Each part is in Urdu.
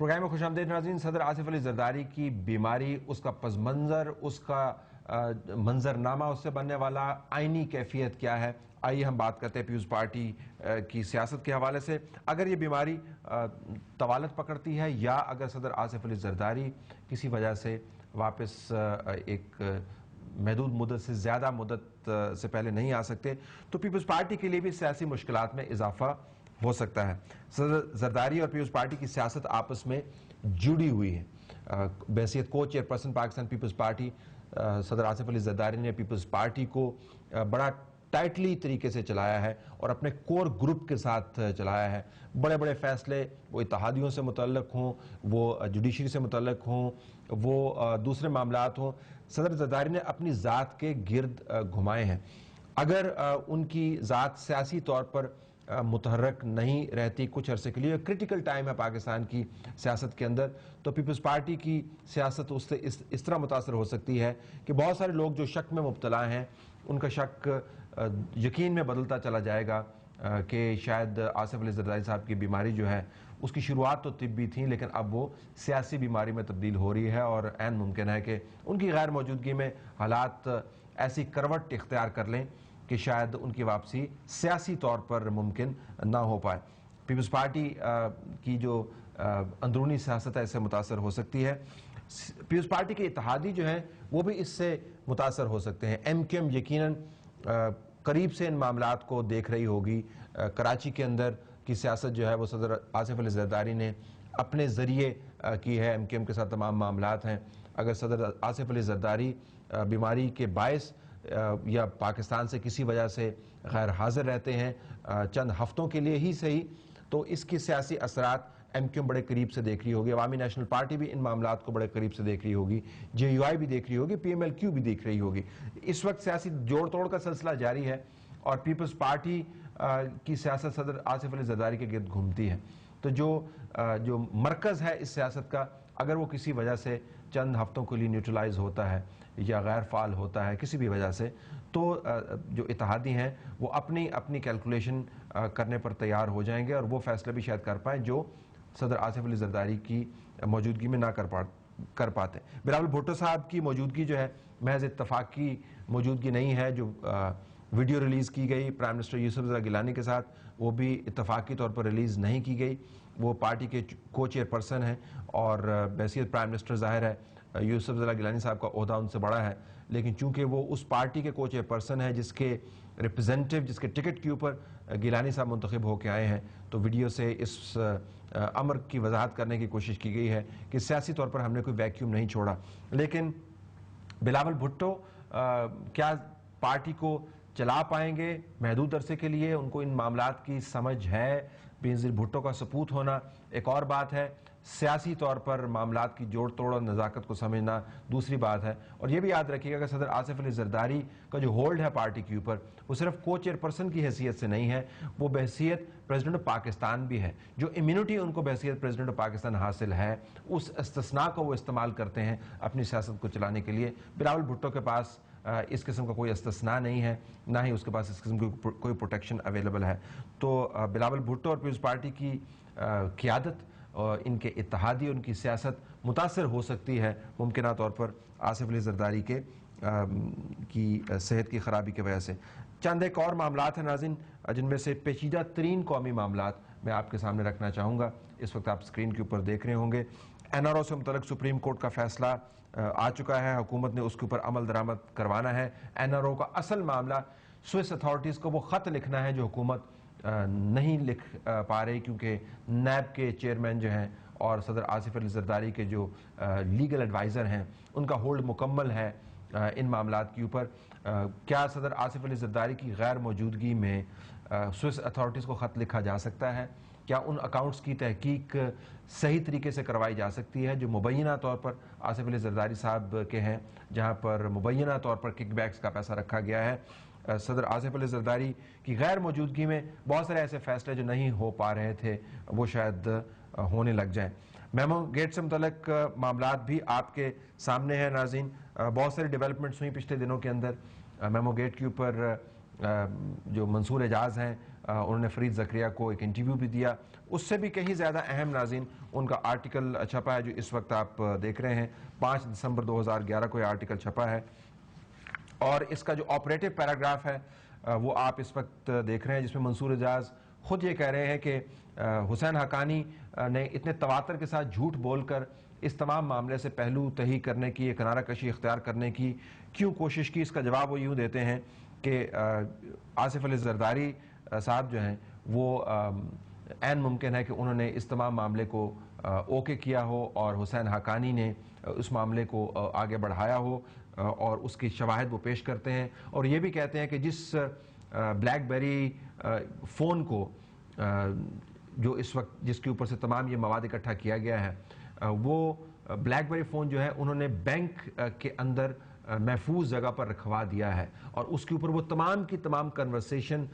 پروگرام میں خوش آمدید ناظرین۔ صدر آصف علی زرداری کی بیماری، اس کا پس منظر، اس کا منظرنامہ، اس سے بننے والا آئینی کیفیت کیا ہے، آئیے ہم بات کرتے ہیں پیپلز پارٹی کی سیاست کے حوالے سے۔ اگر یہ بیماری طوالت پکڑتی ہے یا اگر صدر آصف علی زرداری کسی وجہ سے واپس ایک محدود مدت سے زیادہ مدت سے پہلے نہیں آ سکتے تو پیپلز پارٹی کے لیے بھی سیاسی مشکلات میں اضافہ ہو سکتا ہے۔ صدر زرداری اور پیپلز پارٹی کی سیاست آپس میں جڑی ہوئی ہے۔ بحیثیت کو چیئرپرسن پاکستان پیپلز پارٹی صدر آصف علی زرداری نے پیپلز پارٹی کو بڑا ٹائٹلی طریقے سے چلایا ہے اور اپنے کور گروپ کے ساتھ چلایا ہے۔ بڑے بڑے فیصلے وہ اتحادیوں سے متعلق ہوں، وہ جوڈیشری سے متعلق ہوں، وہ دوسرے معاملات ہوں، صدر زرداری نے اپنی ذات کے گرد گھمائے ہیں۔ اگر ان کی ذات سیاسی طور پر متحرک نہیں رہتی کچھ عرصے کے لیے، کرٹیکل ٹائم ہے پاکستان کی سیاست کے اندر، تو پیپلز پارٹی کی سیاست اس سے اس طرح متاثر ہو سکتی ہے کہ بہت سارے لوگ جو شک میں مبتلا ہیں ان کا شک یقین میں بدلتا چلا جائے گا کہ شاید آصف علی زرداری صاحب کی بیماری جو ہے اس کی شروعات تو طبی تھیں لیکن اب وہ سیاسی بیماری میں تبدیل ہو رہی ہے، اور عین ممکن ہے کہ ان کی غیر موجودگی میں حالات ایسی کروٹ اختیار کر لیں کہ شاید ان کی واپسی سیاسی طور پر ممکن نہ ہو پائے۔ پیپلز پارٹی کی جو اندرونی سیاست ہے اس سے متاثر ہو سکتی ہے۔ پیپلز پارٹی کے اتحادی جو ہیں وہ بھی اس سے متاثر ہو سکتے ہیں۔ ایم کیو ایم یقیناً قریب سے ان معاملات کو دیکھ رہی ہوگی۔ کراچی کے اندر کی سیاست جو ہے وہ صدر آصف علی زرداری نے اپنے ذریعے کی ہے، ایم کیو ایم کے ساتھ تمام معاملات ہیں۔ اگر صدر آصف علی زرداری بیماری کے باعث یا پاکستان سے کسی وجہ سے غیر حاضر رہتے ہیں چند ہفتوں کے لیے ہی صحیح، تو اس کی سیاسی اثرات ایم کیو ایم بڑے قریب سے دیکھ رہی ہوگی، عوامی نیشنل پارٹی بھی ان معاملات کو بڑے قریب سے دیکھ رہی ہوگی، جے یو آئی بھی دیکھ رہی ہوگی، پی ایم ایل کیو بھی دیکھ رہی ہوگی۔ اس وقت سیاسی جوڑ توڑ کا سلسلہ جاری ہے اور پیپلز پارٹی کی سیاست صدر آصف علی زرداری کے گرد گھومتی ہے، تو جو مرکز ہے اس سیاست کا اگر وہ کسی وجہ سے چند ہفتوں کے لیے نیوٹرلائز ہوتا ہے یا غیر فعال ہوتا ہے کسی بھی وجہ سے، تو جو اتحادی ہیں وہ اپنی کیلکولیشن کرنے پر تیار ہو جائیں گے اور وہ فیصلے بھی شاید کر پائیں جو صدر آصف علی زرداری کی موجودگی میں نہ کر پاتے۔ بلاول بھٹو صاحب کی موجودگی جو ہے محض اتفاقی موجودگی نہیں ہے۔ جو ویڈیو ریلیز کی گئی پرائم منسٹر یوسف زئی گیلانی کے ساتھ وہ بھی اتفاقی طور پر ریلیز نہیں کی گئی۔ وہ پارٹی کے کو چیئر پرسن ہیں اور بحیثیت پرائم منسٹر ظاہر ہے یوسف زئی گیلانی صاحب کا عہدہ ان سے بڑا ہے، لیکن چونکہ وہ اس پارٹی کے کو چیئر پرسن ہے جس کے ریپرزینٹیو، جس کے ٹکٹ کے اوپر گیلانی صاحب منتخب ہو کے آئے ہیں، تو ویڈیو سے اس امر کی وضاحت کرنے کی کوشش کی گئی ہے کہ سیاسی طور پر ہم نے کوئی ویکیوم نہیں چھوڑا۔ لیکن بلاول بھٹو کیا پارٹی کو چلا پائیں گے محدود عرصے کے لیے؟ ان کو ان معاملات کی سمجھ ہے۔ بینظیر بھٹو کا سپوت ہونا ایک اور بات ہے، سیاسی طور پر معاملات کی جوڑ توڑ اور نزاکت کو سمجھنا دوسری بات ہے۔ اور یہ بھی یاد رکھیے گا کہ صدر آصف علی زرداری کا جو ہولڈ ہے پارٹی کے اوپر وہ صرف کو چیئر پرسن کی حیثیت سے نہیں ہے، وہ بحیثیت پریزیڈنٹ آف پاکستان بھی ہے۔ جو امیونٹی ان کو بحیثیت پریزیڈنٹ آف پاکستان حاصل ہے اس استثناء کو وہ استعمال کرتے ہیں اپنی سیاست کو چلانے کے لیے۔ بلاول بھٹو کے پاس اس قسم کا کوئی استثناء نہیں ہے، نہ ہی اس کے پاس اس قسم کی کوئی پروٹیکشن اویلیبل ہے۔ تو بلاول بھٹو اور پیپلز پارٹی کی قیادت اور ان کے اتحادی، ان کی سیاست متاثر ہو سکتی ہے ممکنہ طور پر آصف علی زرداری کی صحت کی خرابی کی وجہ سے۔ چند ایک اور معاملات ہیں ناظرین جن میں سے پیچیدہ ترین قومی معاملات میں آپ کے سامنے رکھنا چاہوں گا۔ اس وقت آپ اسکرین کے اوپر دیکھ رہے ہوں گے این آر او سے متعلق سپریم کورٹ کا فیصلہ آ چکا ہے، حکومت نے اس کے اوپر عمل درآمد کروانا ہے۔ این آر او کا اصل معاملہ سوئس اتھارٹیز کو وہ خط لکھنا ہے جو حکومت نہیں لکھ پا رہی کیونکہ نیب کے چیئرمین جو ہیں اور صدر آصف علی زرداری کے جو لیگل ایڈوائزر ہیں ان کا ہولڈ مکمل ہے ان معاملات کے اوپر۔ کیا صدر آصف علی زرداری کی غیر موجودگی میں سوئس اتھارٹیز کو خط لکھا جا سکتا ہے؟ کیا ان اکاؤنٹس کی تحقیق صحیح طریقے سے کروائی جا سکتی ہے جو مبینہ طور پر آصف علی زرداری صاحب کے ہیں، جہاں پر مبینہ طور پر کک بیکس کا پیسہ رکھا گیا ہے؟ صدر آصف علی زرداری کی غیر موجودگی میں بہت سارے ایسے فیصلے جو نہیں ہو پا رہے تھے وہ شاید ہونے لگ جائیں۔ میمو گیٹ سے متعلق معاملات بھی آپ کے سامنے ہیں ناظرین۔ بہت ساری ڈیولپمنٹس ہوئی پچھلے دنوں کے اندر۔ میمو گیٹ کے اوپر جو منصور اعجاز ہیں انہوں نے فرید زکریا کو ایک انٹرویو بھی دیا. اس سے بھی کہیں زیادہ اہم ناظرین ان کا آرٹیکل چھپا ہے جو اس وقت آپ دیکھ رہے ہیں. 5 دسمبر 2011 کو یہ آرٹیکل چھپا ہے اور اس کا جو آپریٹو پیراگراف ہے وہ آپ اس وقت دیکھ رہے ہیں, جس میں منصور اعجاز خود یہ کہہ رہے ہیں کہ حسین حقانی نے اتنے تواتر کے ساتھ جھوٹ بول کر اس تمام معاملے سے پہلو تہی کرنے کی, کنارہ کشی اختیار کرنے کی کیوں کوشش کی. اس کا جواب وہ یوں دیتے ہیں کہ آصف علی زرداری صاحب جو ہیں وہ عین ممکن ہے کہ انہوں نے اس تمام معاملے کو اوکے کیا ہو اور حسین حقانی نے اس معاملے کو آگے بڑھایا ہو, اور اس کی شواہد وہ پیش کرتے ہیں. اور یہ بھی کہتے ہیں کہ جس بلیک بیری فون کو جو اس وقت جس کے اوپر سے تمام یہ مواد اکٹھا کیا گیا ہے, وہ بلیک بیری فون جو ہے انہوں نے بینک کے اندر محفوظ جگہ پر رکھوا دیا ہے, اور اس کے اوپر وہ تمام کی تمام کنورسیشن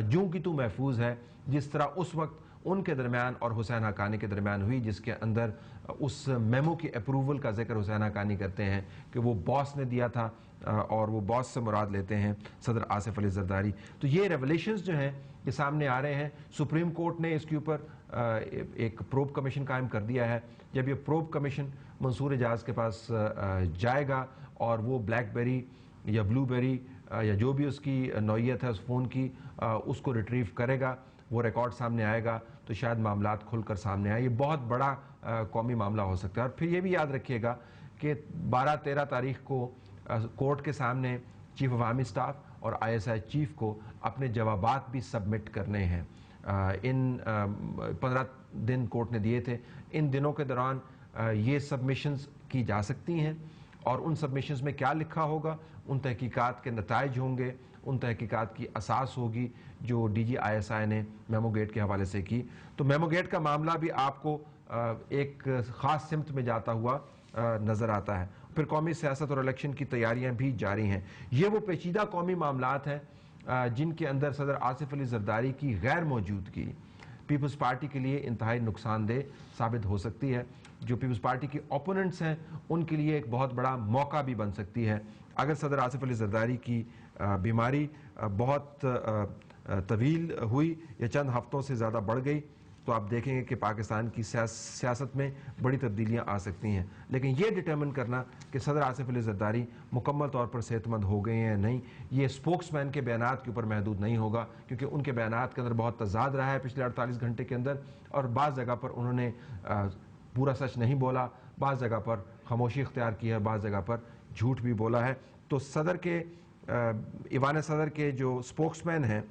جوں کی تو محفوظ ہے جس طرح اس وقت ان کے درمیان اور حسین حقانی کے درمیان ہوئی, جس کے اندر اس میمو کی اپروول کا ذکر حسین حقانی کرتے ہیں کہ وہ باس نے دیا تھا, اور وہ باس سے مراد لیتے ہیں صدر آصف علی زرداری. تو یہ ریولیشنز جو ہیں یہ سامنے آ رہے ہیں. سپریم کورٹ نے اس کے اوپر ایک پروب کمیشن قائم کر دیا ہے. جب یہ پروب کمیشن منصور اعجاز کے پاس جائے گا اور وہ بلیک بیری یا بلو بیری یا جو بھی اس کی نوعیت ہے اس فون کی, اس کو ریٹریو کرے گا, وہ ریکارڈ سامنے آئے گا تو شاید معاملات کھل کر سامنے آئے. یہ بہت بڑا قومی معاملہ ہو سکتا ہے. اور پھر یہ بھی یاد رکھیے گا کہ 12-13 تاریخ کو کورٹ کے سامنے چیف عوامی سٹاف اور ISI چیف کو اپنے جوابات بھی سبمٹ کرنے ہیں. ان 15 دن کورٹ نے دیے تھے. ان دنوں کے دوران یہ سبمیشنز کی جا سکتی ہیں, اور ان سبمیشنز میں کیا لکھا ہوگا, ان تحقیقات کے نتائج ہوں گے, ان تحقیقات کی اساس ہوگی جو DG ISI نے میمو گیٹ کے حوالے سے کی. تو میمو گیٹ کا معاملہ بھی آپ کو ایک خاص سمت میں جاتا ہوا نظر آتا ہے. پھر قومی سیاست اور الیکشن کی تیاریاں بھی جاری ہیں. یہ وہ پیچیدہ قومی معاملات ہیں جن کے اندر صدر آصف علی زرداری کی غیر موجودگی پیپلز پارٹی کے لیے انتہائی نقصان دہ ثابت ہو سکتی ہے. جو پیپلز پارٹی کے اوپوننٹس ہیں ان کے لیے ایک بہت بڑا موقع بھی بن سکتی ہے. اگر صدر آصف علی زرداری کی بیماری بہت طویل ہوئی یا چند ہفتوں سے زیادہ بڑھ گئی تو آپ دیکھیں گے کہ پاکستان کی سیاست میں بڑی تبدیلیاں آ سکتی ہیں. لیکن یہ ڈٹرمن کرنا کہ صدر آصف علی زرداری مکمل طور پر صحت مند ہو گئے ہیں یا نہیں, یہ اسپوکس مین کے بیانات کے اوپر محدود نہیں ہوگا, کیونکہ ان کے بیانات کے اندر بہت تضاد رہا ہے پچھلے 48 گھنٹے کے اندر, اور بعض جگہ پر انہوں نے پورا سچ نہیں بولا, بعض جگہ پر خاموشی اختیار کی ہے, بعض جگہ پر جھوٹ بھی بولا ہے. تو صدر کے ایوان صدر کے جو اسپوکس مین ہیں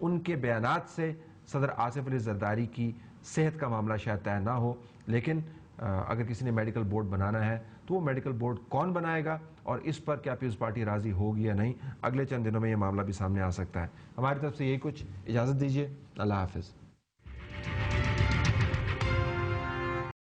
ان کے بیانات سے صدر آصف علی زرداری کی صحت کا معاملہ شاید طے نہ ہو. لیکن اگر کسی نے میڈیکل بورڈ بنانا ہے تو وہ میڈیکل بورڈ کون بنائے گا, اور اس پر کیا پیپلز پارٹی راضی ہوگی یا نہیں, اگلے چند دنوں میں یہ معاملہ بھی سامنے آ سکتا ہے. ہماری طرف سے یہی کچھ, اجازت دیجیے, اللہ حافظ.